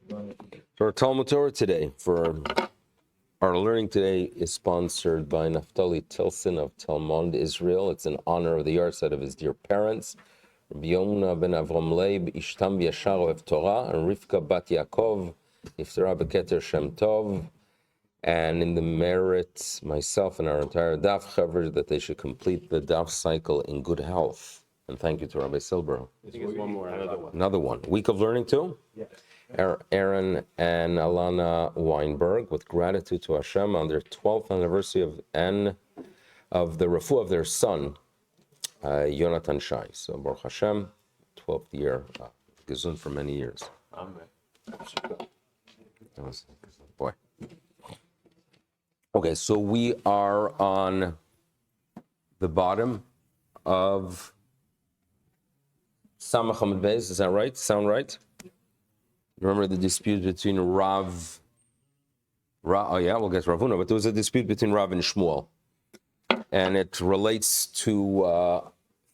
So our Talmud Torah today, for our learning today, is sponsored by Naftali Tilson of Telmond, Israel. It's in honor of the yahrzeit of his dear parents, Yona ben Avraham Leyb, ishtam viashar ohev Torah, and Rivka bat Ya'akov, nefטרה בכתר Shem Tov, and in the merit, myself and our entire Daf Chevra, that they should complete the Daf cycle in good health. And thank you to Rabbi Silber. Another one. Week of learning too? Yes. Aaron and Alana Weinberg, with gratitude to Hashem on their 12th anniversary of the refuah of their son, Yonatan Shai. So Baruch Hashem, 12th year, gesund for many years. Amen. Boy. Okay, so we are on the bottom of Samach Hamad Beis, is that right? Sound right? Remember the dispute between we'll get Ravuna, but there was a dispute between Rav and Shmuel. And it relates to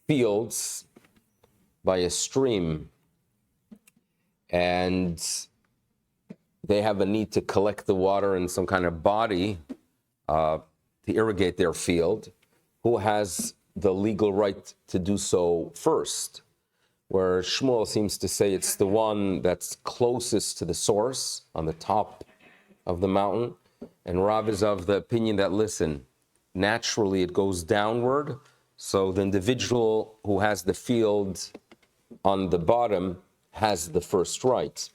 fields by a stream. And they have a need to collect the water in some kind of body to irrigate their field. Who has the legal right to do so first? Where Shmuel seems to say it's the one that's closest to the source, on the top of the mountain. And Rav is of the opinion that, listen, naturally it goes downward, so the individual who has the field on the bottom has the first right.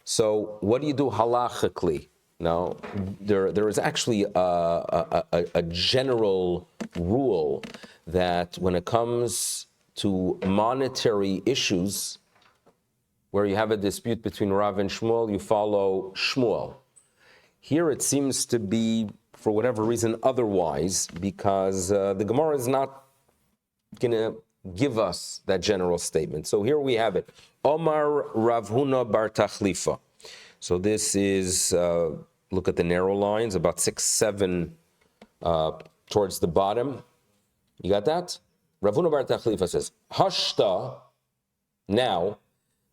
So what do you do halachically? Now, there is actually a general rule that when it comes to monetary issues, where you have a dispute between Rav and Shmuel, you follow Shmuel. Here it seems to be, for whatever reason, otherwise, because the Gemara is not going to give us that general statement. So here we have it. Omar Rav Huna bar Tachlifa. So this is, look at the narrow lines, about 6, 7 towards the bottom. You got that? Rav Huna bar Tachlifa says, Hashta, now,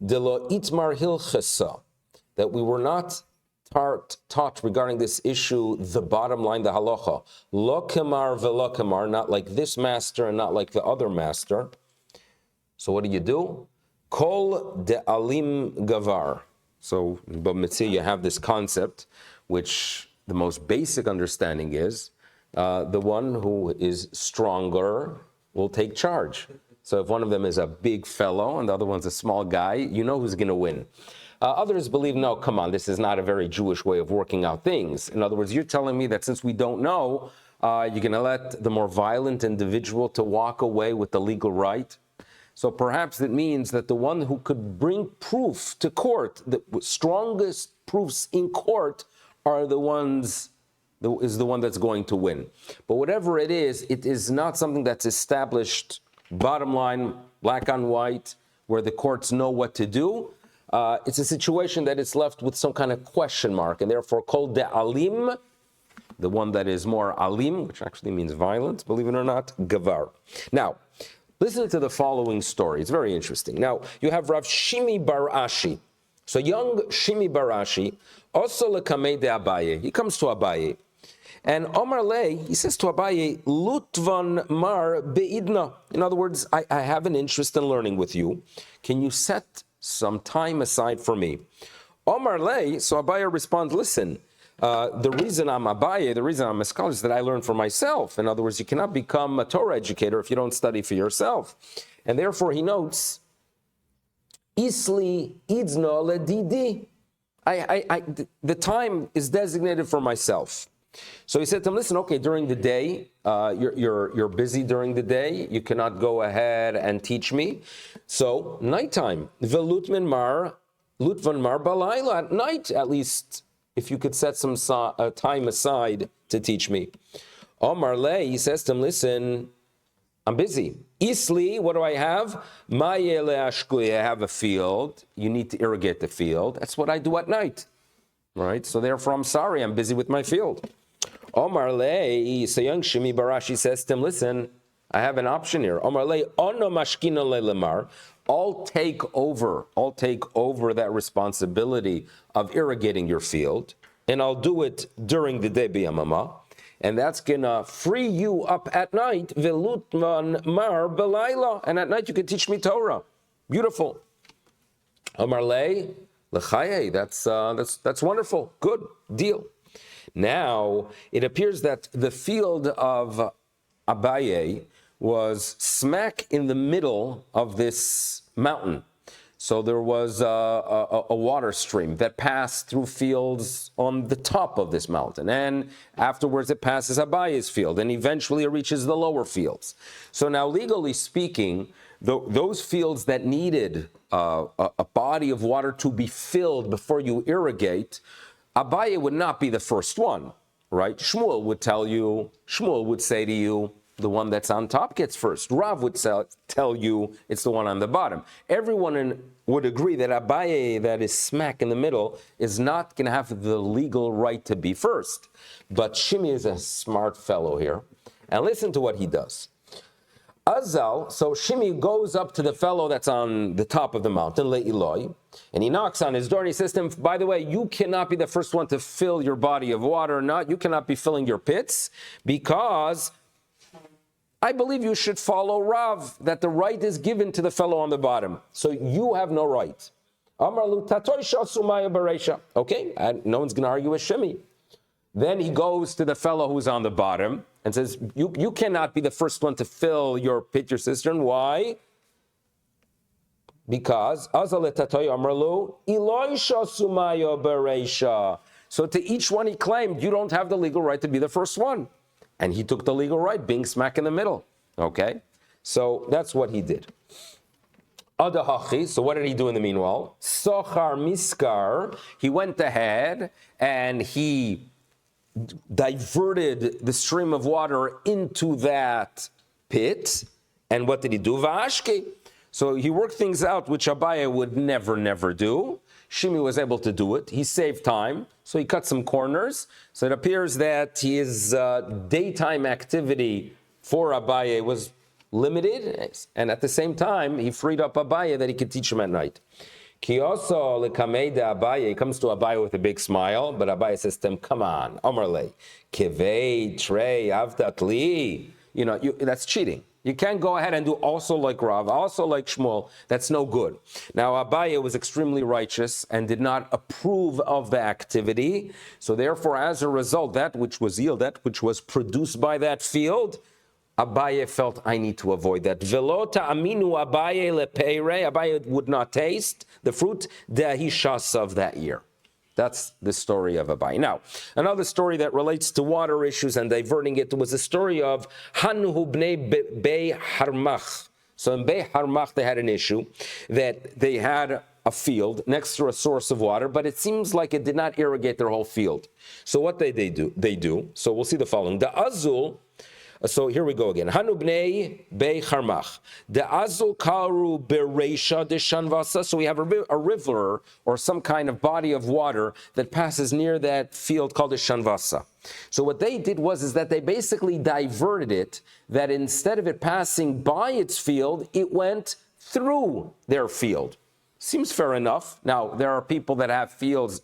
de lo itmar hilchasa, that we were not taught regarding this issue, the bottom line, the halacha. Lo kemar velo kemar, not like this master and not like the other master. So what do? Kol de alim gavar. So, in Bab Mitzvah, you have this concept, which the most basic understanding is, the one who is stronger will take charge. So if one of them is a big fellow and the other one's a small guy, you know who's going to win. Others believe, no, come on, this is not a very Jewish way of working out things. In other words, you're telling me that since we don't know, you're going to let the more violent individual to walk away with the legal right. So perhaps it means that the one who could bring proof to court, the strongest proofs in court, are the ones is the one that's going to win. But whatever it is not something that's established, bottom line, black on white, where the courts know what to do. It's a situation that is left with some kind of question mark, and therefore called de alim, the one that is more alim, which actually means violent, believe it or not, gavar. Now, listen to the following story. It's very interesting. Now, you have Rav Shimi bar Ashi. So young Shimi bar Ashi, also lekamei de Abaye. He comes to Abaye. And Omar Lei, he says to Abaye, Lutvan mar beidna. In other words, I have an interest in learning with you. Can you set some time aside for me? Omar Lei, so Abaye responds, listen, the reason I'm Abaye, the reason I'm a scholar is that I learn for myself. In other words, you cannot become a Torah educator if you don't study for yourself. And therefore he notes, Isli idzno ledidi. The time is designated for myself. So he said to him, listen, okay, during the day, you're busy during the day, you cannot go ahead and teach me. So, nighttime, velutvan mar balayla, at night, at least, if you could set some time aside to teach me. Omar Lei, he says to him, listen, I'm busy. Isli, what do I have? I have a field. You need to irrigate the field. That's what I do at night. Right? So therefore, I'm sorry, I'm busy with my field. Omar Lei, so young Shimi Barashi says to him, listen, I have an option here. Omar Lei, ono mashkina le'lemar. I'll take over that responsibility of irrigating your field, and I'll do it during the day b'yamama, and that's gonna free you up at night, velutman mar belayla, and at night you can teach me Torah. Beautiful. Amar lei lechaye, that's wonderful, good deal. Now it appears that the field of Abaye was smack in the middle of this mountain. So there was a water stream that passed through fields on the top of this mountain. And afterwards it passes Abaye's field, and eventually it reaches the lower fields. So now, legally speaking, those fields that needed a body of water to be filled before you irrigate, Abaye would not be the first one, right? Shmuel would say to you, the one that's on top gets first. Rav would tell you it's the one on the bottom. Everyone would agree that Abaye, that is smack in the middle, is not going to have the legal right to be first. But Shimi is a smart fellow here. And listen to what he does. Azal, so Shimi goes up to the fellow that's on the top of the mountain, Le'iloi, and he knocks on his door and he says to him, by the way, you cannot be the first one to fill your body of water, you cannot be filling your pits, because I believe you should follow Rav, that the right is given to the fellow on the bottom. So you have no right. Okay, and no one's going to argue with Shimi. Then he goes to the fellow who's on the bottom and says, you cannot be the first one to fill your pit, your cistern. Why? Because so to each one he claimed, you don't have the legal right to be the first one. And he took the legal right, being smack in the middle. Okay? So that's what he did. Adahachi, so what did he do in the meanwhile? Sochar miskar, he went ahead and he diverted the stream of water into that pit. And what did he do? Vashke. So he worked things out which Abaye would never do. Shimi was able to do it. He saved time, so he cut some corners. So it appears that his daytime activity for Abaye was limited, and at the same time, he freed up Abaye that he could teach him at night. Kiyoso lekamei de Abaye, he comes to Abaye with a big smile, but Abaye says to him, come on, Omerle, kivei trei avdatli. That's cheating. You can't go ahead and do also like Rav, also like Shmuel. That's no good. Now, Abaye was extremely righteous and did not approve of the activity. So therefore, as a result, that which was yielded, that which was produced by that field, Abaye felt, I need to avoid that. Velota aminu Abaye lepeire, Abaye would not taste the fruit dehishas of that year. That's the story of Abaye. Now, another story that relates to water issues and diverting it was the story of Hanuhu bnei Bei Harmach. So in Bei Harmach, they had an issue that they had a field next to a source of water, but it seems like it did not irrigate their whole field. So what they do, so we'll see the following. The Azul, so here we go again. Hanu bnei Bei Harmach. The Azul karu bereisha de shanvasa. So we have a river or some kind of body of water that passes near that field called the shanvasa. So what they did is that they basically diverted it, that instead of it passing by its field, it went through their field. Seems fair enough. Now, there are people that have fields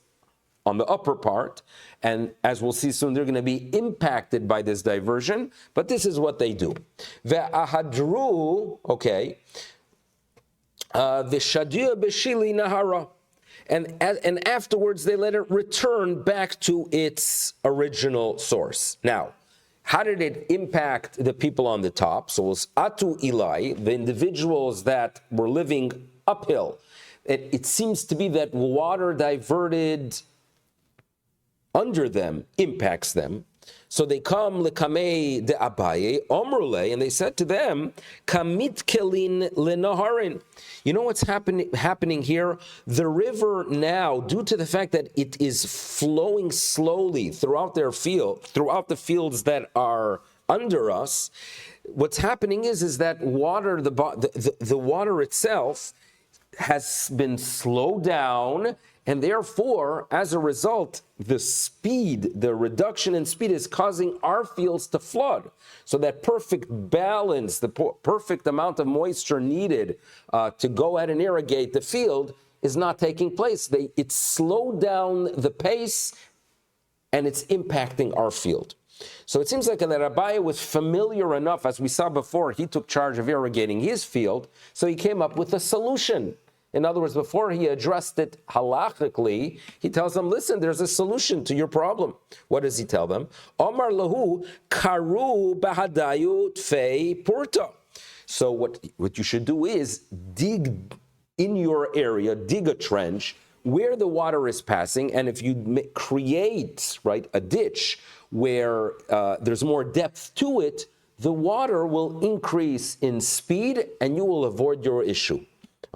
on the upper part, and as we'll see soon, they're going to be impacted by this diversion, but this is what they do. Ve'ahadru, okay, v'shadia b'shili nahara, and afterwards they let it return back to its original source. Now, how did it impact the people on the top? So it was atu ilai, the individuals that were living uphill. It seems to be that water diverted under them impacts them. So they come lekamei de Abaye omrule, and they said to them, kamit kelin lenaharin. You know what's happening here? The river now, due to the fact that it is flowing slowly throughout their field, throughout the fields that are under us, what's happening is that water, the water itself has been slowed down, And therefore, as a result, the reduction in speed is causing our fields to flood. So that perfect balance, the perfect amount of moisture needed to go ahead and irrigate the field is not taking place. It slowed down the pace, and it's impacting our field. So it seems like that Rabbi was familiar enough, as we saw before, he took charge of irrigating his field, so he came up with a solution. In other words, before he addressed it halachically, he tells them, listen, there's a solution to your problem. What does he tell them? Omar lahu karu bahadayu tfei purta. So what you should do is dig in your area, dig a trench where the water is passing, and if you create, right, a ditch where there's more depth to it, the water will increase in speed and you will avoid your issue.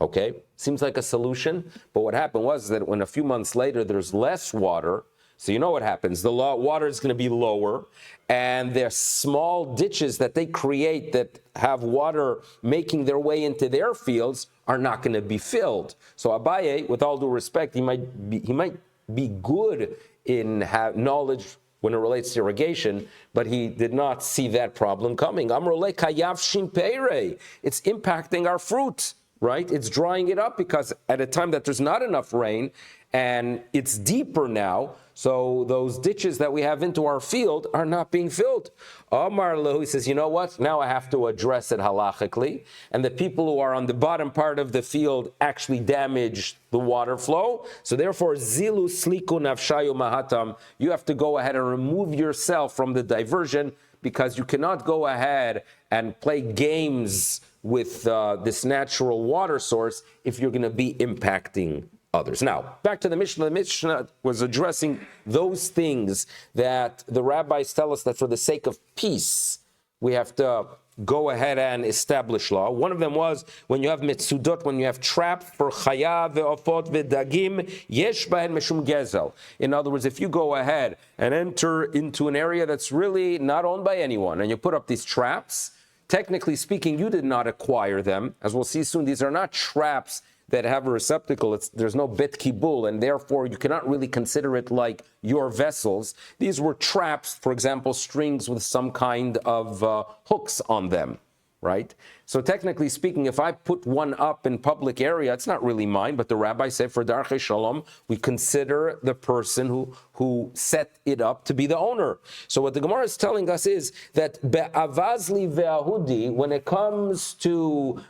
Okay? Seems like a solution, but what happened was that when a few months later there's less water, so you know what happens, the water is going to be lower, and there's small ditches that they create that have water making their way into their fields are not going to be filled. So Abaye, with all due respect, he might be good in knowledge when it relates to irrigation, but he did not see that problem coming. It's impacting our fruit, right? It's drying it up because at a time that there's not enough rain and it's deeper now, so those ditches that we have into our field are not being filled. Omar Lahu, he says, you know what? Now I have to address it halachically. And the people who are on the bottom part of the field actually damage the water flow. So therefore, zilu sliku nafshayu mahatam, you have to go ahead and remove yourself from the diversion, because you cannot go ahead and play games with this natural water source if you're going to be impacting others. Now, back to the Mishnah. The Mishnah was addressing those things that the rabbis tell us that for the sake of peace, we have to go ahead and establish law. One of them was when you have mitzudot, when you have traps for chaya ve'ofot ve'dagim, yesh bahen meshum gezel. In other words, if you go ahead and enter into an area that's really not owned by anyone, and you put up these traps, technically speaking, you did not acquire them. As we'll see soon, these are not traps that have a receptacle. There's no bet kibul, and therefore you cannot really consider it like your vessels. These were traps, for example, strings with some kind of hooks on them, right? So technically speaking, if I put one up in public area, it's not really mine, but the rabbi said for darchei shalom, we consider the person who set it up to be the owner. So what the Gemara is telling us is that be'avazli ve'ahudi, when it comes to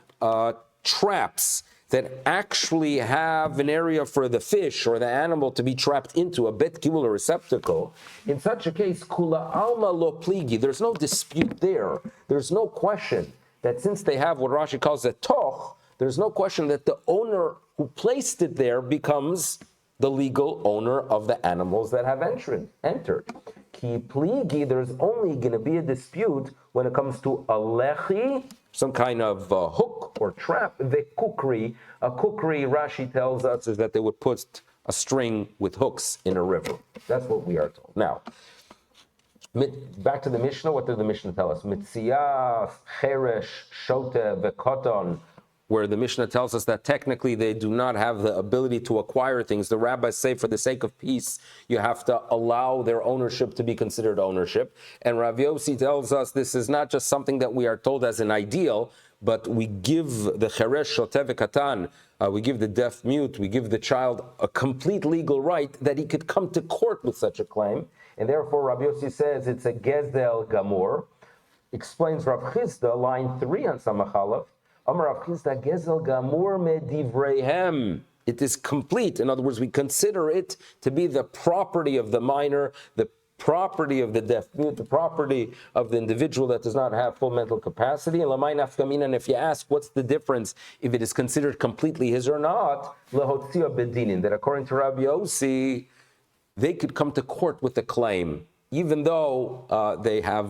traps that actually have an area for the fish or the animal to be trapped into, a bet kibul, or receptacle, in such a case, kula alma lo pligi, there's no dispute there. There's no question that since they have what Rashi calls a toch, there's no question that the owner who placed it there becomes the legal owner of the animals that have entered. Ki pligi, there's only going to be a dispute when it comes to a lechi, some kind of hook or trap. The kukri, a kukri, Rashi tells us, is that they would put a string with hooks in a river. That's what we are told. Now, back to the Mishnah. What did the Mishnah tell us? Mitziyah, cheresh, shote, vekoton, where the Mishnah tells us that technically they do not have the ability to acquire things. The rabbis say for the sake of peace, you have to allow their ownership to be considered ownership. And Rav Yossi tells us this is not just something that we are told as an ideal, but we give the cheresh, shote, vekatan, we give the deaf mute, we give the child a complete legal right that he could come to court with such a claim. And therefore, Rav Yossi says it's a gezel gamur. Explains Rav Chisda, line 3 on Samachalaf, it is complete. In other words, we consider it to be the property of the minor, the property of the deaf mute, the property of the individual that does not have full mental capacity. And if you ask what's the difference if it is considered completely his or not, that according to Rabbi Yossi, they could come to court with a claim, even though they have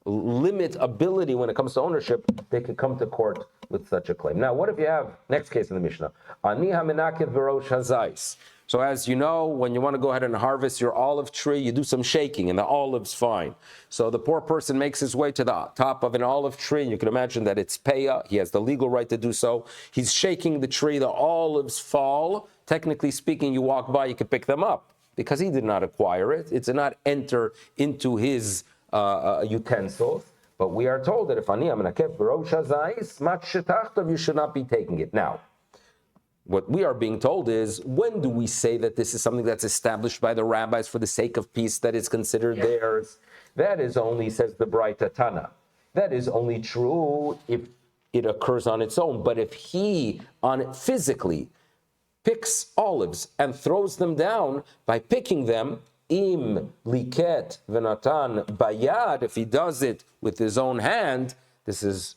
limit ability when it comes to ownership, they could come to court with such a claim. Now, what if you have, next case in the Mishnah, Ani hamenakev v'rosh hazais. So as you know, when you want to go ahead and harvest your olive tree, you do some shaking and the olive's fine. So the poor person makes his way to the top of an olive tree, and you can imagine that it's payah. He has the legal right to do so. He's shaking the tree, the olives fall, technically speaking, you walk by, you can pick them up, because he did not acquire it. It did not enter into his utensils. But we are told that if ani amenakev b'rosh hazayis, mat shetachtav, you should not be taking it. Now, what we are being told is, when do we say that this is something that's established by the rabbis for the sake of peace, that is considered theirs? That is only, says the Braita Tana, that is only true if it occurs on its own. But if he physically picks olives and throws them down by picking them, im liket v'natan bayad, if he does it with his own hand, there's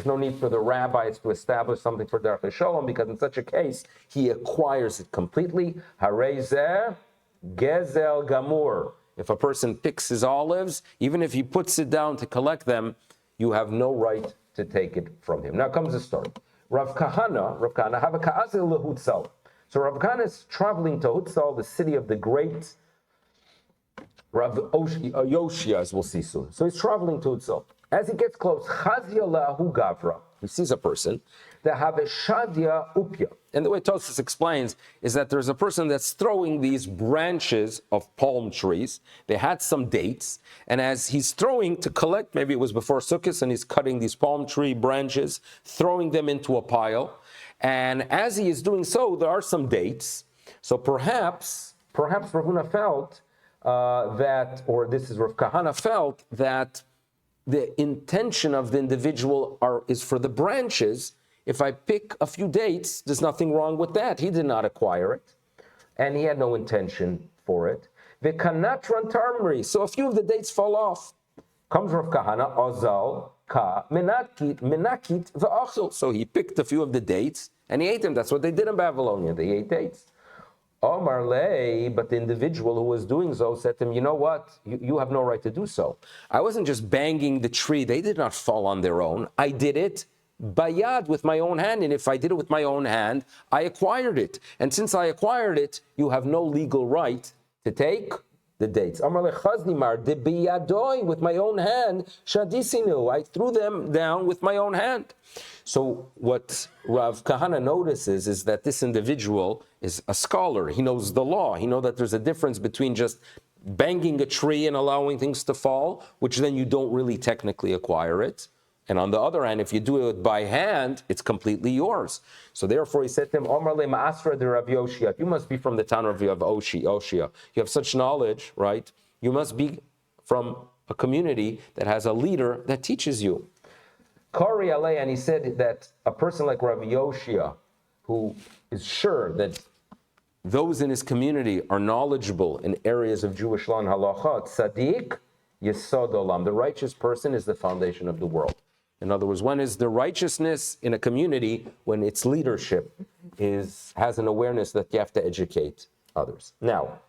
no need for the rabbis to establish something for Darchei Shalom, because in such a case, he acquires it completely. Harei zeh gezel gamur. If a person picks his olives, even if he puts it down to collect them, you have no right to take it from him. Now comes the story. Rav Kahana have a ka'azil lehutzal. So Rav Kahana is traveling to Hutzal, the city of the great Rav Yoshia, as we'll see soon. So he's traveling to Hutzal. As he gets close, Chazia lahu gavra, he sees a person that have a shadia upya. And the way Tosfos explains is that there's a person that's throwing these branches of palm trees. They had some dates, and as he's throwing to collect, maybe it was before Sukkot, and he's cutting these palm tree branches, throwing them into a pile. And as he is doing so, there are some dates. So perhaps Rav Huna felt that, or this is Rav Kahana felt that the intention of the individual is for the branches. If I pick a few dates, there's nothing wrong with that. He did not acquire it, and he had no intention for it. V'kanatran tarmri, so a few of the dates fall off. Comes Rav Kahana, ozal ka menakit v'achol. So he picked a few of the dates, and he ate them. That's what they did in Babylonia. They ate dates. Omar lei, but the individual who was doing so said to him, you know what? You have no right to do so. I wasn't just banging the tree. They did not fall on their own. I did it bayad, with my own hand. And if I did it with my own hand, I acquired it. And since I acquired it, you have no legal right to take the dates. Amar le chaznimar de biyadoi, with my own hand, shadisinu, I threw them down with my own hand. So what Rav Kahana notices is that this individual is a scholar. He knows the law. He knows that there's a difference between just banging a tree and allowing things to fall, which then you don't really technically acquire it. And on the other hand, if you do it by hand, it's completely yours. So therefore he said to him, Omar le ma'asra de Rav Yoshia, you must be from the town of Oshia. You have such knowledge, right? You must be from a community that has a leader that teaches you. Kari alei, and he said that a person like Rav Yoshia, who is sure that those in his community are knowledgeable in areas of Jewish law and halacha, tzaddik yesod olam, the righteous person is the foundation of the world. In other words, when is the righteousness in a community? When its leadership has an awareness that you have to educate others. Now,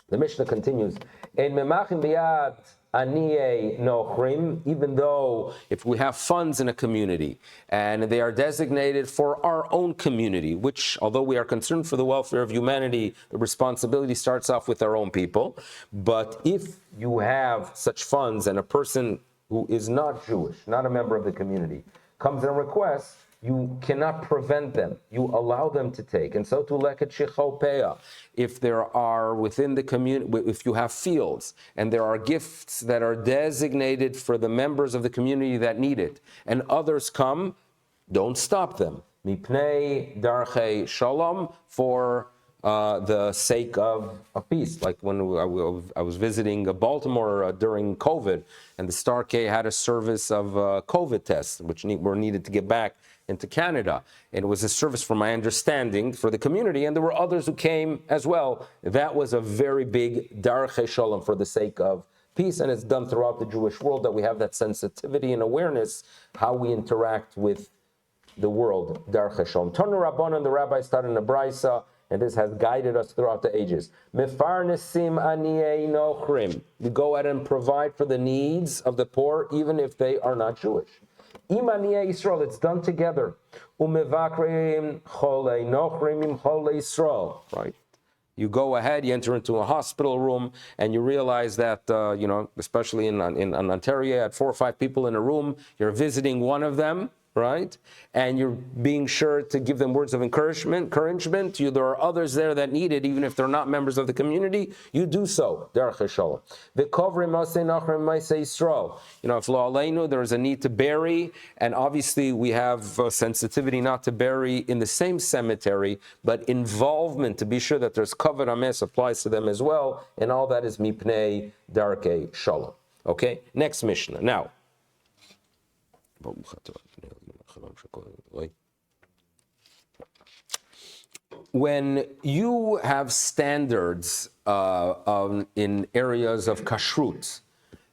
the Mishnah continues, Ein memachim biyad aniyei nochrim, even though if we have funds in a community and they are designated for our own community, which, although we are concerned for the welfare of humanity, the responsibility starts off with our own people. But if you have such funds and a person who is not Jewish, not a member of the community, comes and requests, you cannot prevent them. You allow them to take. And so to leket shichopeya, if there are within the community, if you have fields and there are gifts that are designated for the members of the community that need it, and others come, don't stop them. Mipnei darchei shalom, for the sake of peace. Like when I was visiting Baltimore during COVID, and the Star K had a service of COVID tests, which were needed to get back into Canada. And it was a service, from my understanding, for the community, and there were others who came as well. That was a very big darchei shalom, for the sake of peace, and it's done throughout the Jewish world, that we have that sensitivity and awareness how we interact with the world. Darchei shalom. Tanu Rabbanan, the rabbi started in a brisa, and this has guided us throughout the ages. Mefarnesim aniyei nochrim. We go ahead and provide for the needs of the poor, even if they are not Jewish. Imaniyei Yisrael, it's done together. Umevakreim cholei nochrim im cholei Yisrael. Right? You go ahead, you enter into a hospital room, and you realize that, especially in Ontario, you had 4 or 5 people in a room. You're visiting one of them, right? And you're being sure to give them words of encouragement. There are others there that need it, even if they're not members of the community. You do so. Derech Shalom. If lo aleinu, there is a need to bury, and obviously we have a sensitivity not to bury in the same cemetery, but involvement to be sure that there's kavod ames applies to them as well, and all that is mipnei darkei shalom. Okay, next Mishnah. Now, when you have standards in areas of kashrut,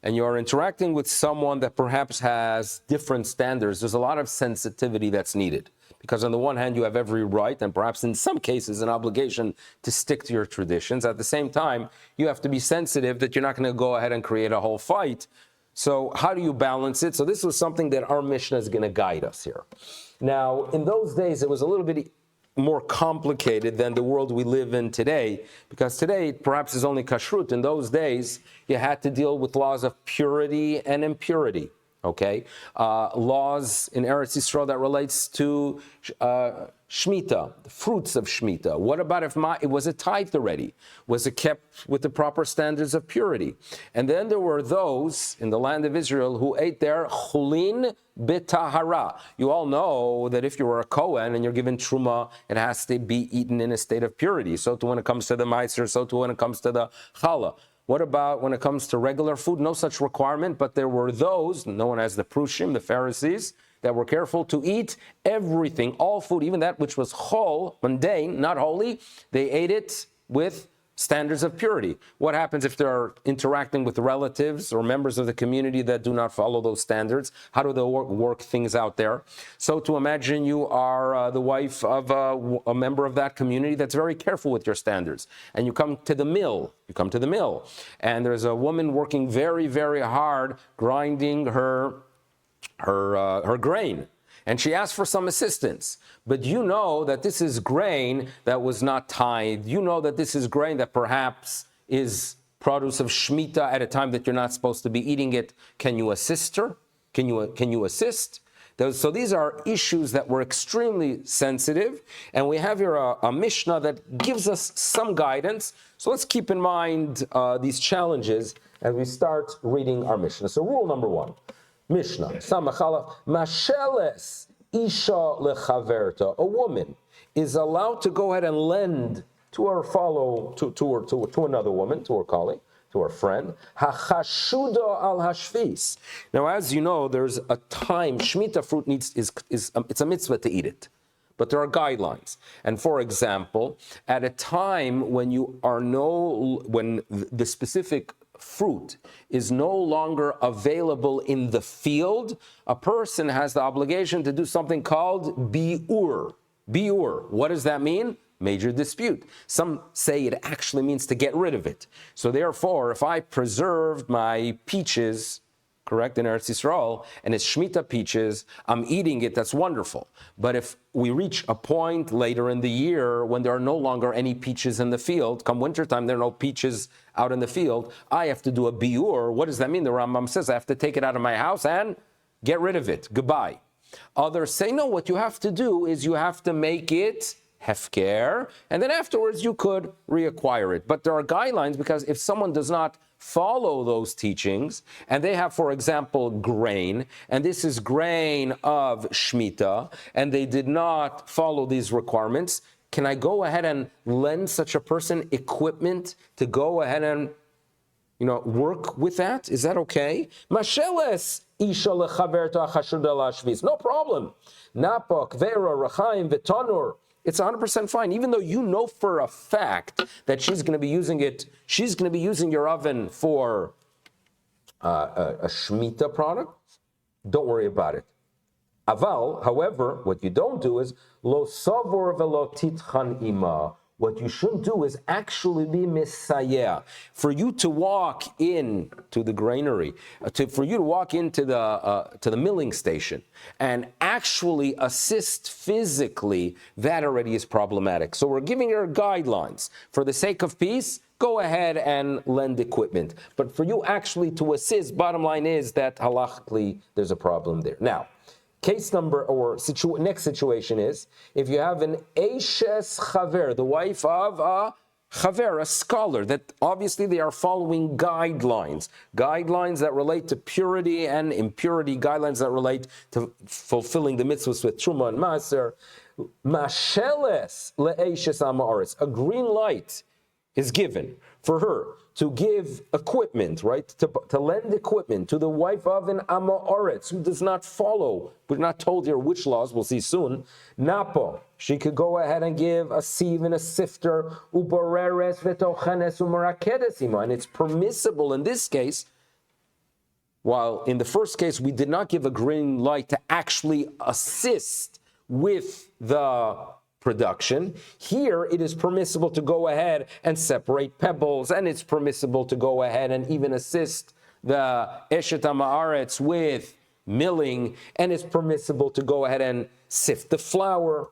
and you're interacting with someone that perhaps has different standards, there's a lot of sensitivity that's needed. Because on the one hand, you have every right, and perhaps in some cases, an obligation to stick to your traditions. At the same time, you have to be sensitive that you're not going to go ahead and create a whole fight. So how do you balance it? So this was something that our Mishnah is going to guide us here. Now, in those days, it was a little bit more complicated than the world we live in today, because today perhaps is only kashrut. In those days, you had to deal with laws of purity and impurity. Okay, laws in Eretz Yisrael that relates to Shemitah, the fruits of Shemitah. What about if it was tithed already? Was it kept with the proper standards of purity? And then there were those in the land of Israel who ate their chulin b'tahara. You all know that if you were a Kohen and you're given truma, it has to be eaten in a state of purity. So too when it comes to the meiser, so too when it comes to the challah. What about when it comes to regular food? No such requirement, but there were those, known as the Prushim, the Pharisees, that were careful to eat everything, all food, even that which was chol, mundane, not holy. They ate it with standards of purity. What happens if they're interacting with relatives or members of the community that do not follow those standards? How do they work things out there? So to imagine you are the wife of a member of that community that's very careful with your standards, and you come to the mill, and there's a woman working very, very hard grinding her grain. And she asked for some assistance. But you know that this is grain that was not tithed. You know that this is grain that perhaps is produce of Shemitah at a time that you're not supposed to be eating it. Can you assist her? Can you assist? So these are issues that were extremely sensitive. And we have here a Mishnah that gives us some guidance. So let's keep in mind these challenges as we start reading our Mishnah. So rule number one. Mishnah, Samachala, Masheles Isha lechaverta. A woman is allowed to go ahead and lend to her to another woman, to her colleague, to her friend. Hachashuda al hashvis. Now, as you know, there's a time Shemitah fruit it's a mitzvah to eat it. But there are guidelines. And for example, at a time when when the specific fruit is no longer available in the field, a person has the obligation to do something called bi'ur. Bi'ur. What does that mean? Major dispute. Some say it actually means to get rid of it. So therefore, if I preserved my peaches, correct, in Eretz Yisrael, and it's Shemitah peaches, I'm eating it, that's wonderful. But if we reach a point later in the year when there are no longer any peaches in the field, come wintertime, there are no peaches out in the field, I have to do a biur. What does that mean? The Rambam says I have to take it out of my house and get rid of it. Goodbye. Others say, no, what you have to do is you have to make it hefker, and then afterwards you could reacquire it. But there are guidelines, because if someone does not follow those teachings, and they have, for example, grain, and this is grain of Shemitah, and they did not follow these requirements, can I go ahead and lend such a person equipment to go ahead and, work with that? Is that okay? Masheles isha lechaverta chashuda lashvis. No problem. Napok, vera, rachaim, v'tanur. It's 100% fine, even though you know for a fact that she's going to be using your oven for a Shemitah product. Don't worry about it. Aval, however, what you don't do is lo savor velo titchan ima. What you should do is actually be misayeh. For you to walk into the granary, for you to walk into the milling station and actually assist physically, that already is problematic. So we're giving her guidelines. For the sake of peace, go ahead and lend equipment. But for you actually to assist, bottom line is that halachically there's a problem there. Now, Case number, or next situation is, if you have an Eishes Chaver, the wife of a Chaver, a scholar, that obviously they are following guidelines that relate to purity and impurity, guidelines that relate to fulfilling the mitzvahs with Truma and Maaser. Masheles le'eishes ha'ma'aretz, a green light is given for her to give equipment, right? To lend equipment to the wife of an Amoritz who does not follow. We're not told here which laws, we'll see soon. Napo, she could go ahead and give a sieve and a sifter, uboreres vetochenes umarakedesima, and it's permissible in this case. While in the first case we did not give a green light to actually assist with the production, here it is permissible to go ahead and separate pebbles, and it's permissible to go ahead and even assist the Eshet HaMa'aretz with milling, and it's permissible to go ahead and sift the flour.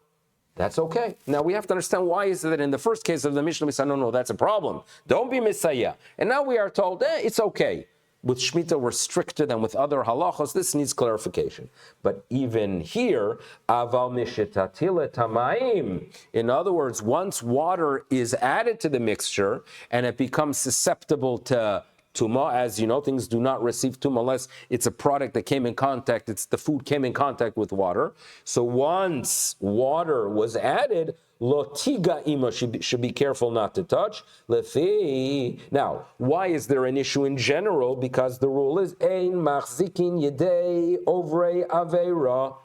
That's okay. Now we have to understand why is it that in the first case of the Mishnah we said, no, that's a problem. Don't be Messiah. And now we are told, it's okay. With Shemitah, we're stricter than with other halachos. This needs clarification. But even here, aval mishetatile tamaim. In other words, once water is added to the mixture and it becomes susceptible to Tumah, as you know, things do not receive Tumah unless it's a product that came in contact, the food came in contact with water. So once water was added, Lotiga ima should be careful not to touch. Lefi. Now, why is there an issue in general? Because the rule is ein machzikin yedei ovrei aveira.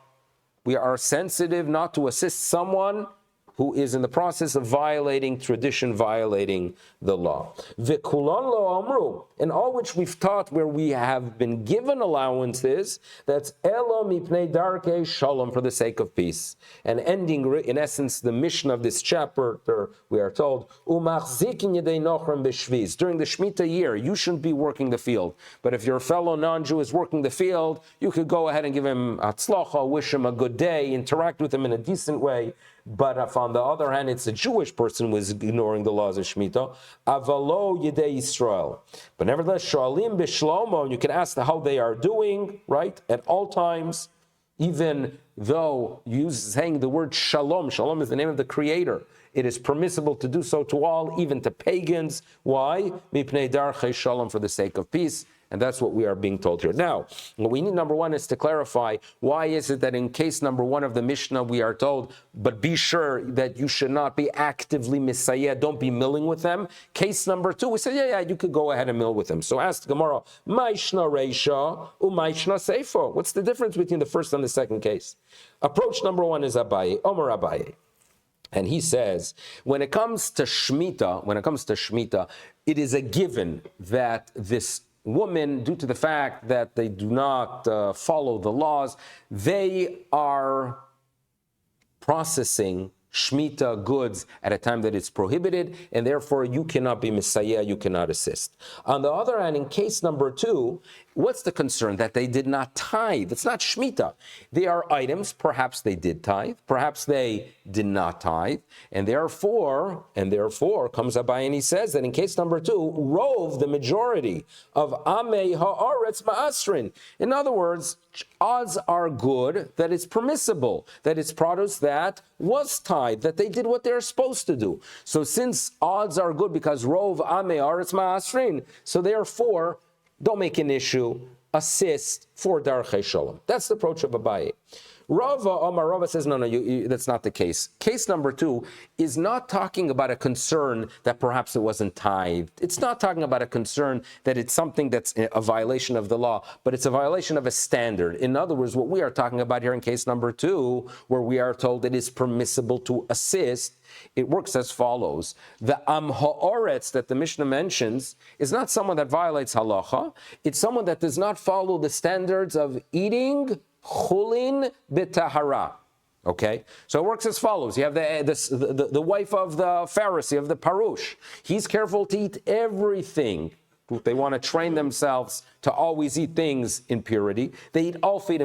We are sensitive not to assist someone who is in the process of violating tradition, violating the law. V'kulon lo amru, and all which we've taught where we have been given allowances, that's elo mipnei darkei shalom, for the sake of peace. And ending, in essence, the mission of this chapter, we are told, umachzikin yedei nochrim b'shviz. During the Shemitah year, you shouldn't be working the field. But if your fellow non-Jew is working the field, you could go ahead and give him hatzlacha, wish him a good day, interact with him in a decent way. But if on the other hand, it's a Jewish person who is ignoring the laws of Shemitah, avalo yedei Yisrael. But nevertheless, shoalim b'shlomo, and you can ask how they are doing, right, at all times, even though saying the word shalom, shalom is the name of the Creator, it is permissible to do so to all, even to pagans. Why? Mipnei darchei shalom, for the sake of peace. And that's what we are being told here. Now, what we need, number one, is to clarify why is it that in case number one of the Mishnah we are told, but be sure that you should not be actively misayeh, don't be milling with them. Case number two, we say, you could go ahead and mill with them. So ask the Gemara, Maishna Reisha, Umaishna Seifo. What's the difference between the first and the second case? Approach number one is Abaye, Omer Abaye. And he says, when it comes to Shemitah, it is a given that this woman, due to the fact that they do not follow the laws, they are processing Shemitah goods at a time that it's prohibited, and therefore you cannot be Messiah, you cannot assist. On the other hand, in case number two, what's the concern? That they did not tithe. It's not Shemitah. They are items, perhaps they did tithe, perhaps they did not tithe, and therefore comes Abai and he says that in case number two, rove, the majority of Amei Ha'aretz Ma'asrin. In other words, odds are good that it's permissible, that it's produce that was tithe, that they did what they're supposed to do. So since odds are good because rove Amei Ha'aretz Ma'asrin, so therefore, don't make an issue, assist for Darchei Shalom. That's the approach of Abaye. Rava says, no, that's not the case. Case number two is not talking about a concern that perhaps it wasn't tithed. It's not talking about a concern that it's something that's a violation of the law, but it's a violation of a standard. In other words, what we are talking about here in case number two, where we are told it is permissible to assist, it works as follows. The Am Ha'oretz that the Mishnah mentions is not someone that violates halacha. It's someone that does not follow the standards of eating chulin b'tahara. Okay, so it works as follows. You have the wife of the Pharisee, of the Parush. He's careful to eat everything. They want to train themselves to always eat things in purity. They eat all food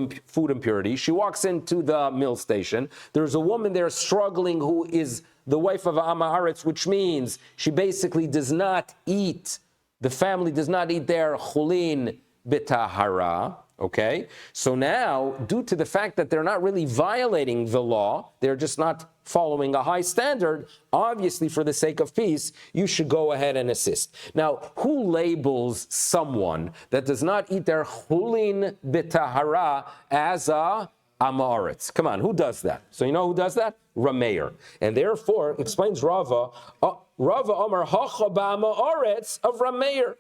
in purity. She walks into the mill station. There's a woman there struggling who is the wife of Amaharetz, which means she basically does not eat, the family does not eat their chulin b'tahara. Okay, so now, due to the fact that they're not really violating the law, they're just not following a high standard, obviously for the sake of peace, you should go ahead and assist. Now, who labels someone that does not eat their chulin b'tahara as a amaretz? Come on, who does that? So you know who does that? Rameir. And therefore, explains Rava, Rava Omar hacha ba'amaretz of Rameir.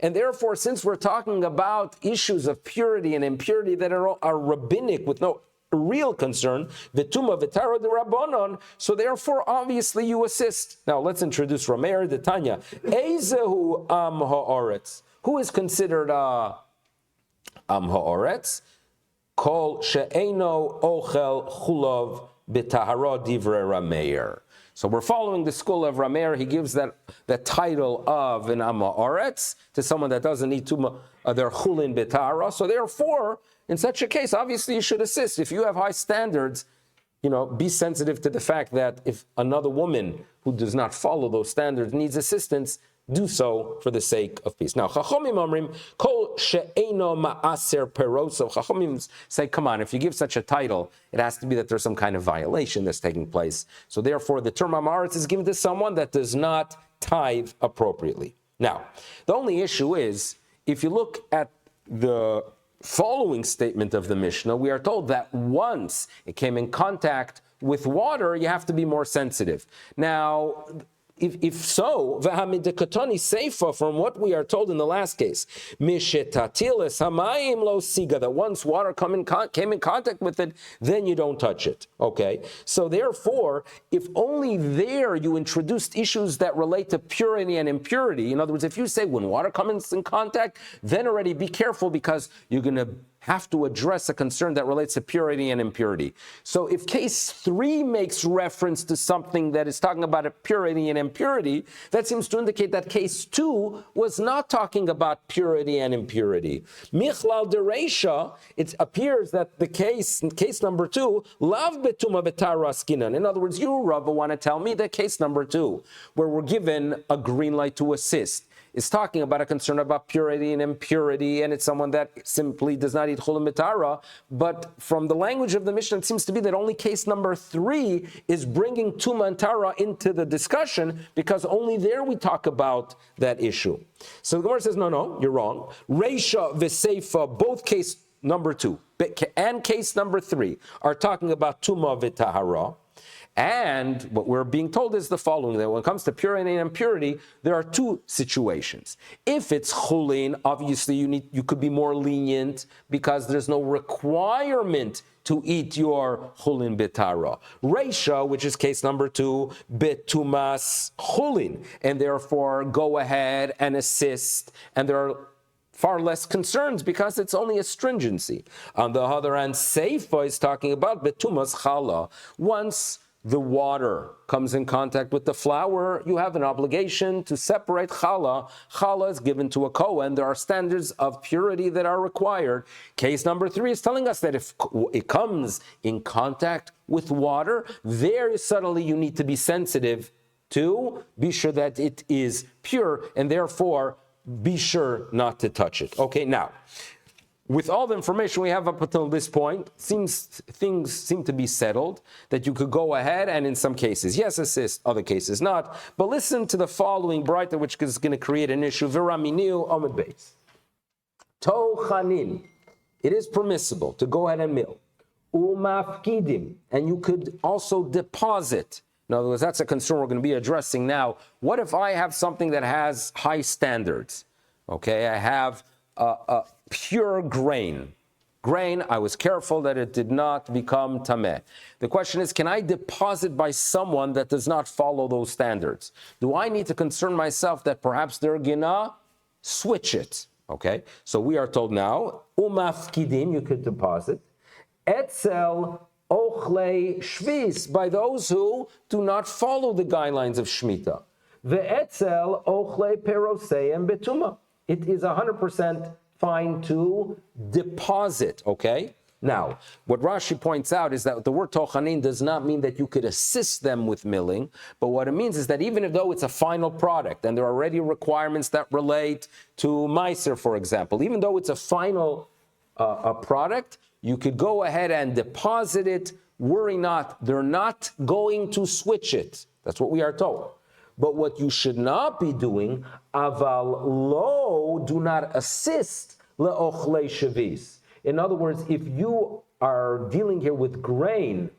And therefore, since we're talking about issues of purity and impurity that are rabbinic with no real concern, v'tuma v'tara de rabbanon, so therefore, obviously, you assist. Now, let's introduce Rameir the Tanya. Ezehu am ha'aretz. Who is considered am ha'aretz? Kol she'eno ochel chulav b'tahara divrei Rameir. So we're following the school of Rameir. He gives that title of an Am Ha'aretz to someone that doesn't eat their chulin b'tahara. So therefore, in such a case, obviously you should assist. If you have high standards, be sensitive to the fact that if another woman who does not follow those standards needs assistance, do so for the sake of peace. Now, Chachamim Omrim, Kol she'eino ma'aser peroso. Chachamim say, come on, if you give such a title, it has to be that there's some kind of violation that's taking place. So therefore, the term Amaretz is given to someone that does not tithe appropriately. Now, the only issue is, if you look at the following statement of the Mishnah, we are told that once it came in contact with water, you have to be more sensitive. Now, if so, v'hamidekatani seifa, from what we are told in the last case, mishetatilis hamayim lo siga, that once water came in contact with it, then you don't touch it. Okay, so therefore, if only there you introduced issues that relate to purity and impurity, in other words, if you say when water comes in contact, then already be careful because you're going to have to address a concern that relates to purity and impurity. So if case 3 makes reference to something that is talking about purity and impurity, that seems to indicate that case 2 was not talking about purity and impurity. Michlal dereisha, it appears that the case number 2, lav betuma betara skinan. In other words, you, Rabbi, want to tell me that case number 2, where we're given a green light to assist, is talking about a concern about purity and impurity, and it's someone that simply does not eat chulin b'tahara. But from the language of the Mishnah, it seems to be that only case number 3 is bringing tuma and tara into the discussion, because only there we talk about that issue. So the Gemara says, no, you're wrong. Reisha v'seifa, both case number 2 and case number 3 are talking about tuma v'tahara. And what we're being told is the following, that when it comes to purity and impurity, there are 2 situations. If it's chulin, obviously you could be more lenient because there's no requirement to eat your chulin b'tahara. Reisha, which is case number 2, betumas chulin, and therefore go ahead and assist, and there are far less concerns because it's only a stringency. On the other hand, seifa is talking about betumas chala. Once the water comes in contact with the flour, you have an obligation to separate challah. Challah is given to a Kohen. There are standards of purity that are required. Case number 3 is telling us that if it comes in contact with water, there suddenly you need to be sensitive to be sure that it is pure, and therefore be sure not to touch it. Okay, now, with all the information we have up until this point, things seem to be settled, that you could go ahead and in some cases, yes, assist, other cases not. But listen to the following braita, which is going to create an issue. Viraminiu omid beis. Tochanin. It is permissible to go ahead and mill. Umafkidim. And you could also deposit. In other words, that's a concern we're going to be addressing now. What if I have something that has high standards? Okay, I have a pure grain. I was careful that it did not become tameh. The question is, can I deposit by someone that does not follow those standards? Do I need to concern myself that perhaps they're gonna switch it? Okay, so we are told now, umafkidim, you could deposit. Etzel ochlei shvis, by those who do not follow the guidelines of Shemitah. Ve'etzel ochlei peroseim betuma. It is 100% fine to deposit, okay? Now, what Rashi points out is that the word tochanin does not mean that you could assist them with milling, but what it means is that even though it's a final product, and there are already requirements that relate to meiser, for example, even though it's a final a product, you could go ahead and deposit it. Worry not, they're not going to switch it. That's what we are told. But what you should not be doing, aval lo, do not assist le'ochlei shavis. In other words, if you are dealing here with grain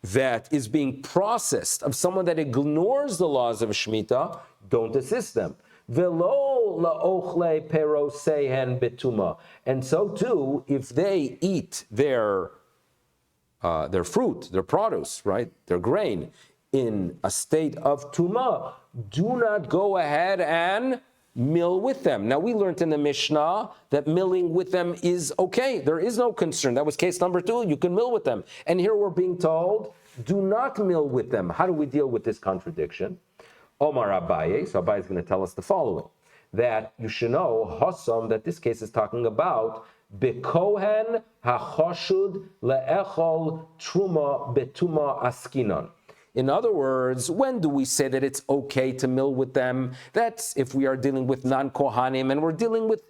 that is being processed of someone that ignores the laws of Shemitah, don't assist them. Velo la'ochlei perosehen betuma. And so too, if they eat their fruit, their produce, right, their grain, in a state of tuma, do not go ahead and mill with them. Now, we learned in the Mishnah that milling with them is okay. There is no concern. That was case number 2. You can mill with them. And here we're being told, do not mill with them. How do we deal with this contradiction? Omar Abaye, so Abaye is going to tell us the following, that you should know, Hossam, that this case is talking about Bekohen HaChoshud Le'echol Truma Betuma Askinon. In other words, when do we say that it's okay to mill with them? That's if we are dealing with non-Kohanim and we're dealing with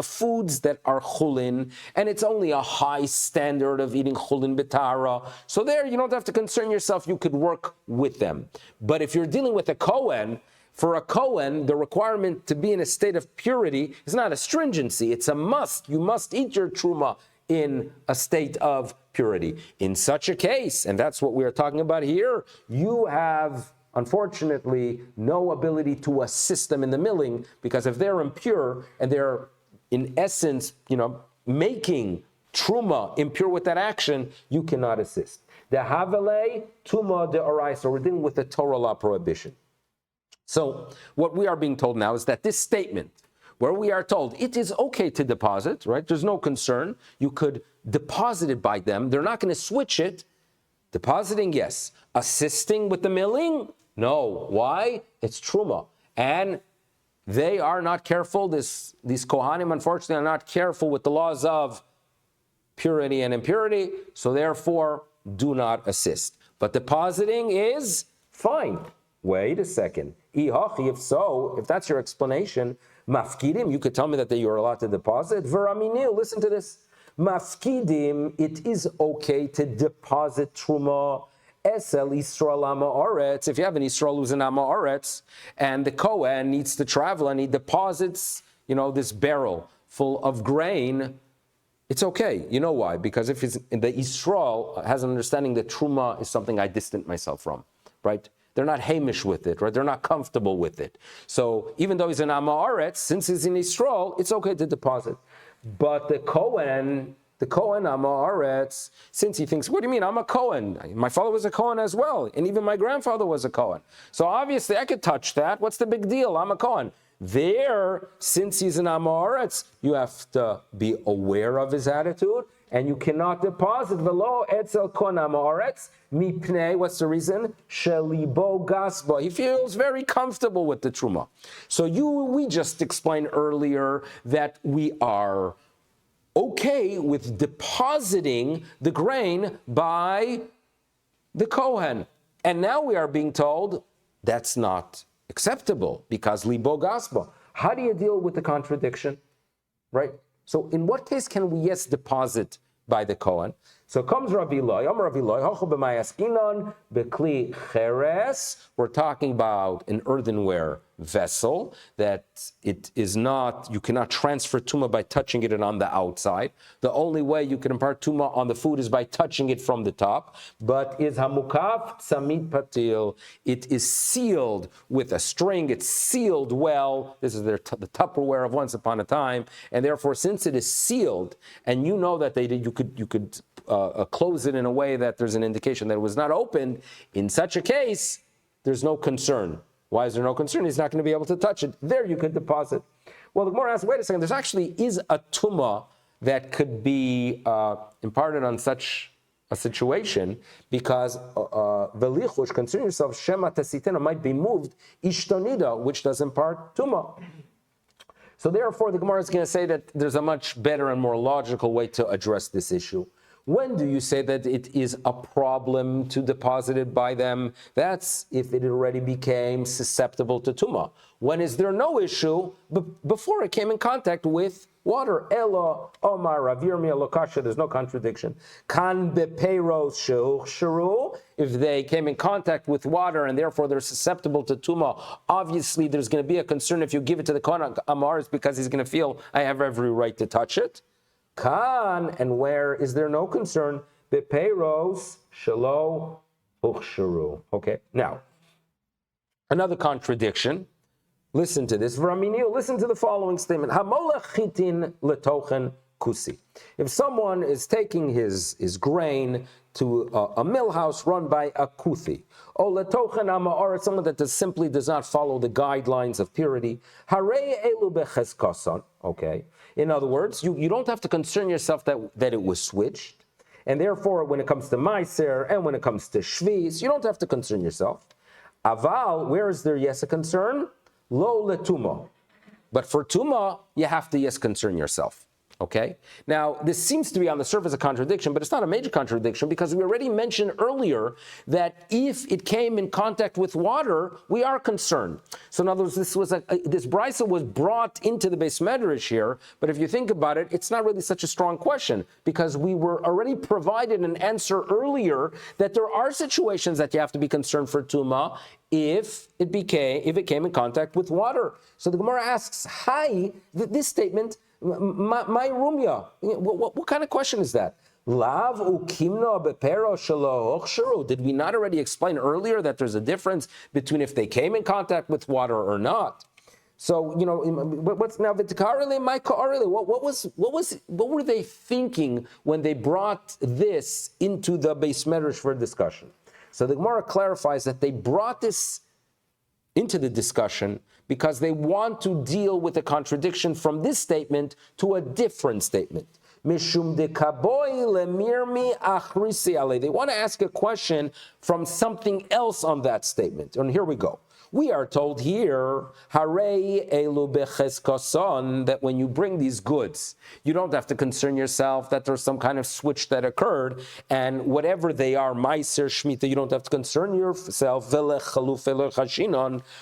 foods that are chulin, and it's only a high standard of eating chulin betara. So there, you don't have to concern yourself, you could work with them. But if you're dealing with a Kohen, for a Kohen, the requirement to be in a state of purity is not a stringency, it's a must. You must eat your truma in a state of purity. In such a case, and that's what we are talking about here, you have, unfortunately, no ability to assist them in the milling, because if they're impure and they're, in essence, making truma impure with that action, you cannot assist. The havele tuma de orai, so we're dealing with the Torah law prohibition. So what we are being told now is that this statement, where we are told it is okay to deposit, right? There's no concern. You could deposit it by them. They're not going to switch it. Depositing, yes. Assisting with the milling? No. Why? It's truma. And they are not careful. These Kohanim, unfortunately, are not careful with the laws of purity and impurity. So therefore, do not assist. But depositing is fine. Wait a second. If so, if that's your explanation, mafkidim, you could tell me that you are allowed to deposit. V'raminu, listen to this. Mafkidim, it is okay to deposit truma. Esel Yisrael Ama Oretz. If you have an Yisrael who's an Ama Oretz, and the Kohen needs to travel and he deposits, this barrel full of grain, it's okay. You know why? Because if the Yisrael has an understanding that truma is something I distant myself from, right? They're not hamish with it, right? They're not comfortable with it. So even though he's an Ama Oretz, since he's in Yisrael, it's okay to deposit. But the Kohen Ama Oretz, since he thinks, what do you mean? I'm a Kohen. My father was a Kohen as well, and even my grandfather was a Kohen. So obviously I could touch that. What's the big deal? I'm a Kohen. There, since he's an Ama Oretz, you have to be aware of his attitude, and you cannot deposit velo etzel kon Ama Oretz mipnei. What's the reason? Shelibo gasba. He feels very comfortable with the truma. So we just explained earlier that we are okay with depositing the grain by the Kohen. And now we are being told that's not acceptable because libo gasba. How do you deal with the contradiction? Right? So in what case can we, yes, deposit by the Kohen? So comes Rabbi Loi, Bekli Cheres. We're talking about an earthenware vessel that it is not, you cannot transfer tumah by touching it on the outside. The only way you can impart tumah on the food is by touching it from the top. But is hamukaf tsamid patil. It is sealed with a string. It's sealed well. This is the Tupperware of once upon a time. And therefore, since it is sealed, and you know that you could close it in a way that there's an indication that it was not opened, in such a case, there's no concern. Why is there no concern? He's not going to be able to touch it. There you could deposit. Well, the Gemara asks, wait a second, there's actually is a tumah that could be imparted on such a situation, because velichush, concern yourself, shema tesitena, might be moved, ishtonida, which does impart tumah. So therefore, the Gemara is going to say that there's a much better and more logical way to address this issue, When do you say that it is a problem to deposit it by them? That's if it already became susceptible to tumah. When is there no issue? Before it came in contact with water. Elo Omar Rav Yirmiya Lokasha, there's no contradiction. Kan bepeiros she'uchsheru, if they came in contact with water and therefore they're susceptible to tumah, obviously there's going to be a concern if you give it to the Kohen Amaris because he's going to feel, I have every right to touch it. Kan, and where is there no concern? Bepeiros shelo uchsheru. Okay, now, another contradiction. Listen to this. Listen to the following statement. Hamolech Gittin letochen kusi. If someone is taking his grain to a mill house run by a kuthi, or letochen ama'or, someone that simply does not follow the guidelines of purity, harei elu becheskason. Okay. In other words, you don't have to concern yourself that it was switched, and therefore, when it comes to meiser and when it comes to shvis, you don't have to concern yourself. Aval, where is there yes a concern? Lo letuma. But for tuma, you have to yes concern yourself. Okay? Now, this seems to be on the surface a contradiction, but it's not a major contradiction because we already mentioned earlier that if it came in contact with water, we are concerned. So in other words, this brisa was brought into the Beis Medrash here, but if you think about it, it's not really such a strong question because we were already provided an answer earlier that there are situations that you have to be concerned for tuma if it came in contact with water. So the Gemara asks, hi, this statement, my rumya. What kind of question is that? Lav ukimno bepero shelo ochsheru. Did we not already explain earlier that there's a difference between if they came in contact with water or not? So what's now v'tikarele my ka'arele? What were they thinking when they brought this into the Beis Medrash for discussion? So the Gemara clarifies that they brought this into the discussion because they want to deal with a contradiction from this statement to a different statement. Mishum de kaboy lemirmi achrisi ale. They want to ask a question from something else on that statement. And here we go. We are told here, Harei elu becheskason, that when you bring these goods, you don't have to concern yourself that there's some kind of switch that occurred, and whatever they are, meiser, shmita, you don't have to concern yourself,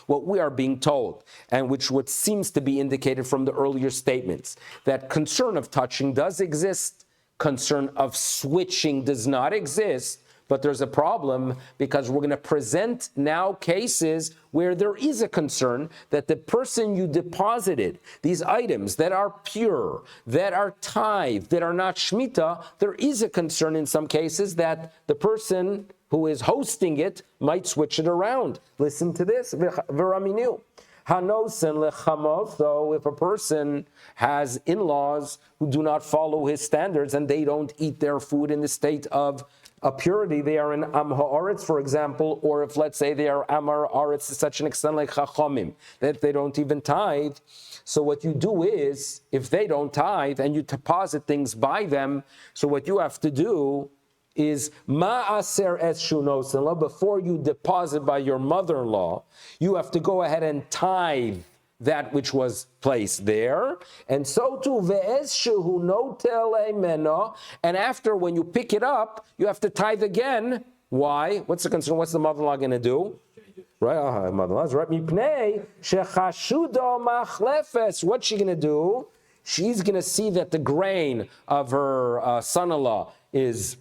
what we are being told, and what seems to be indicated from the earlier statements, that concern of touching does exist, concern of switching does not exist. But there's a problem because we're going to present now cases where there is a concern that the person you deposited, these items that are pure, that are tithe, that are not shmita, there is a concern in some cases that the person who is hosting it might switch it around. Listen to this. V'raminu. Hanosen lechamov, so if a person has in-laws who do not follow his standards and they don't eat their food in the state of purity, they are in Am Ha'aretz, for example, or if, let's say, they are Amar Ha'aretz to such an extent like Chachamim, that they don't even tithe. So what you do is, if they don't tithe and you deposit things by them, so what you have to do is Ma'aser es shunosin, before you deposit by your mother-in-law, you have to go ahead and tithe that which was placed there, and so too ve'ez shehu notel emeno, and after when you pick it up, you have to tithe again. Why? What's the concern? What's the mother-in-law going to do? Right, mother-in-law's right. Mipnei shechashudo machlefes. What's she going to do? She's going to see that the grain of her son-in-law is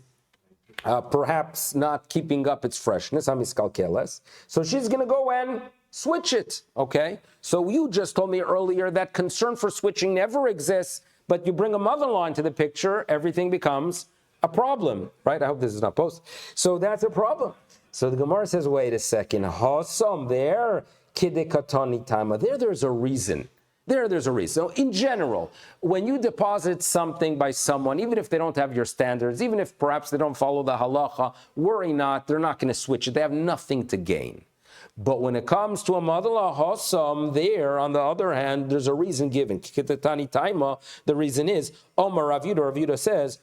perhaps not keeping up its freshness. So she's going to go and switch it, okay? So you just told me earlier that concern for switching never exists, but you bring a mother-in-law into the picture, everything becomes a problem, right? I hope this is not posted. So that's a problem. So the Gemara says, wait a second, Hosom there, kidekatani tama, there's a reason. There's a reason. So in general, when you deposit something by someone, even if they don't have your standards, even if perhaps they don't follow the halacha, worry not, they're not going to switch it. They have nothing to gain. But when it comes to a mother-in-law hosam, there, on the other hand, there's a reason given. The reason is, Omar Rav Yehuda says,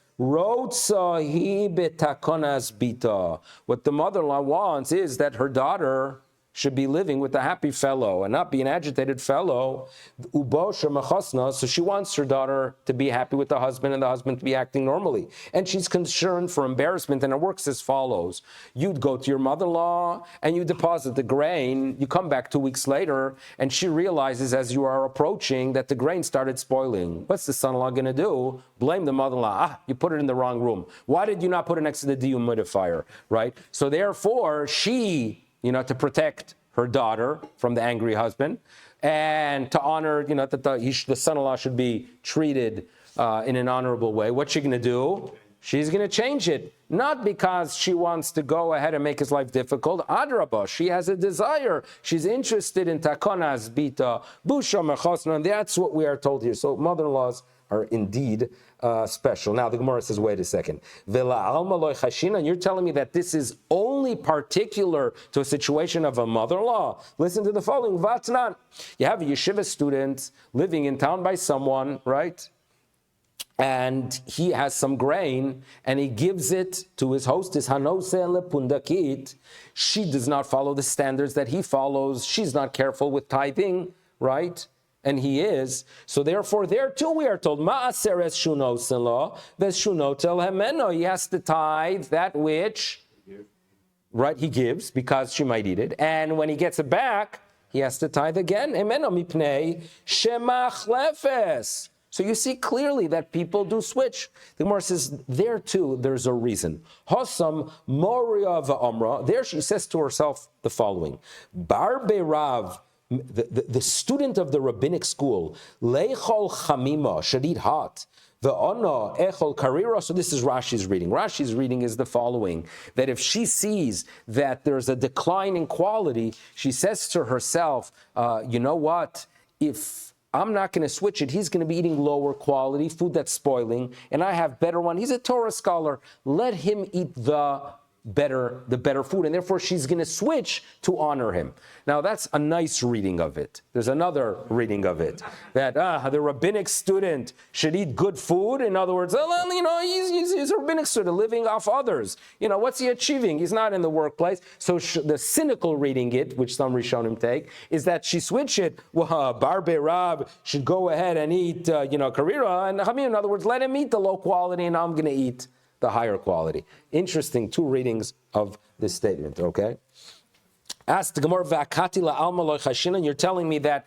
what the mother-in-law wants is that her daughter, should be living with a happy fellow and not be an agitated fellow. So she wants her daughter to be happy with the husband and the husband to be acting normally. And she's concerned for embarrassment, and it works as follows. You'd go to your mother-in-law and you deposit the grain. You come back 2 weeks later and she realizes as you are approaching that the grain started spoiling. What's the son-in-law going to do? Blame the mother-in-law. You put it in the wrong room. Why did you not put it next to the dehumidifier, right? So therefore, she, to protect her daughter from the angry husband and to honor, that the son-in-law should be treated in an honorable way. What's she going to do? She's going to change it. Not because she wants to go ahead and make his life difficult. Adrabah, she has a desire. She's interested in takonas bita, busha mechosna, and that's what we are told here. So mother-in-laws are indeed special. Now the Gemara says, wait a second. And you're telling me that this is only particular to a situation of a mother-in-law. Listen to the following. Vatnan. You have a yeshiva student living in town by someone, right? And he has some grain, and he gives it to his hostess, Pundakit. She does not follow the standards that he follows. She's not careful with tithing, right? And he is. So therefore, there too we are told, he has to tithe that which, right, he gives, because she might eat it. And when he gets it back, he has to tithe again. So you see clearly that people do switch. The Gemara says, there too, there's a reason. Hosam Moria va'amra. There she says to herself the following. Barbe Rav, the student of the rabbinic school, Leichol Chamima, should eat hot. Ve'ona echol karira. So this is Rashi's reading. Rashi's reading is the following, that if she sees that there's a decline in quality, she says to herself, you know what, if I'm not going to switch it, he's going to be eating lower quality food that's spoiling, and I have better one. He's a Torah scholar. Let him eat the better food, and therefore she's going to switch to honor him. Now that's a nice reading of it. There's another reading of it, that the rabbinic student should eat good food. In other words, he's a rabbinic student living off others. What's he achieving? He's not in the workplace. So the cynical reading it, which some Rishonim take, is that she switched it. Barbe Rab should go ahead and eat, karira, and Hamim. In other words, let him eat the low quality, and I'm going to eat the higher quality. Interesting two readings of this statement, okay? Ask the Gemara, V'akati la'alma lo chashina, you're telling me that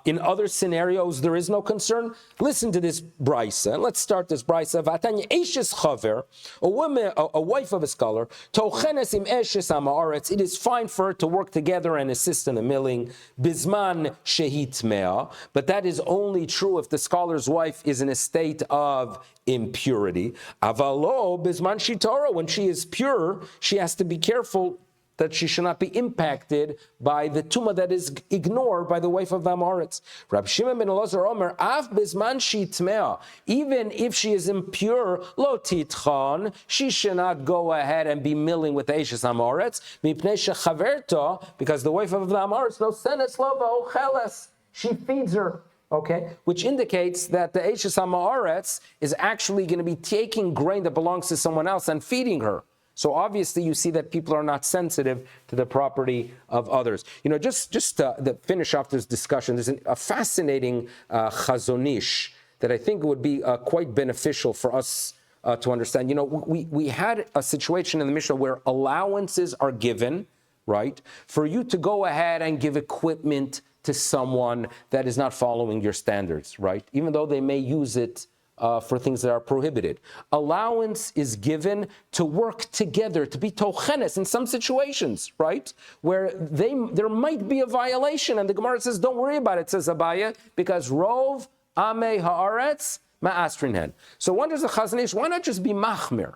in other scenarios there is no concern? Listen to this brisa. Let's start this brisa. V'atanya eishes chaver, a wife of a scholar, tochenes im eshes ha'ma'aretz, it is fine for her to work together and assist in the milling, bizman shehit mea, but that is only true if the scholar's wife is in a state of impurity. Avalo bizman shitora, when she is pure, she has to be careful that she should not be impacted by the tumah that is ignored by the wife of the Amoritz. Rabbi Shimon ben Elazar Omer, Av bizman shitmea, even if she is impure, lo titchan, she should not go ahead and be milling with the Eishes Amoritz, mipnei shechaverta, because the wife of the Amoritz, no senes lo va'ocheles, she feeds her. Okay, which indicates that the Eishes Ha'ma'aretz is actually going to be taking grain that belongs to someone else and feeding her. So obviously you see that people are not sensitive to the property of others. Just to finish off this discussion, there's a fascinating chazonish that I think would be quite beneficial for us to understand. We had a situation in the Mishnah where allowances are given, right, for you to go ahead and give equipment to someone that is not following your standards, right? Even though they may use it for things that are prohibited. Allowance is given to work together, to be tochenes in some situations, right? Where there might be a violation, and the Gemara says, don't worry about it, says Abaya, because Rov Amei Haaretz Ma'astrinhen. So wonders the Chazanish, why not just be machmir?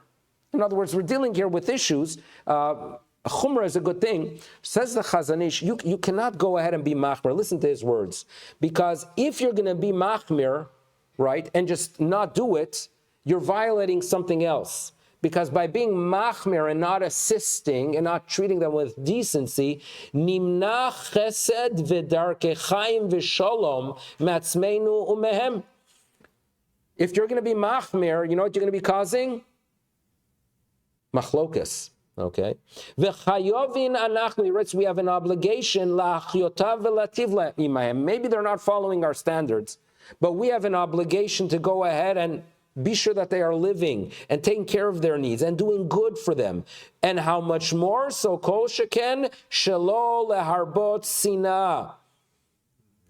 In other words, we're dealing here with issues. Chumrah is a good thing. Says the Chazanish, you cannot go ahead and be machmir. Listen to his words. Because if you're going to be machmir, right, and just not do it, you're violating something else. Because by being machmir and not assisting and not treating them with decency, nimna chesed v'darkei chaim v'sholom matzmeinu umehem. If you're going to be machmir, you know what you're going to be causing? Machlokas. Okay. V'chayovin anachnu, he writes, we have an obligation la'achyotav v'lativ la'imahim. Maybe they're not following our standards, but we have an obligation to go ahead and be sure that they are living and taking care of their needs and doing good for them. And how much more? So kol sheken shelo leharbot sinah.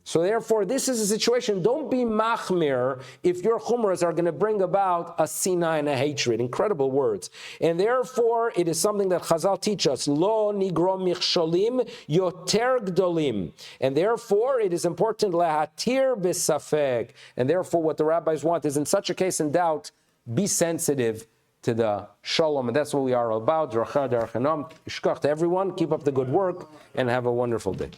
So therefore, this is a situation. Don't be machmir if your chumras are going to bring about a sinah and a hatred. Incredible words. And therefore, it is something that Chazal teach us. Lo nigro michsholim yoter gdolim. And therefore, it is important lehatir b'safek. And therefore, what the rabbis want is, in such a case in doubt, be sensitive to the shalom. And that's what we are about. Ishkach to everyone. Keep up the good work and have a wonderful day.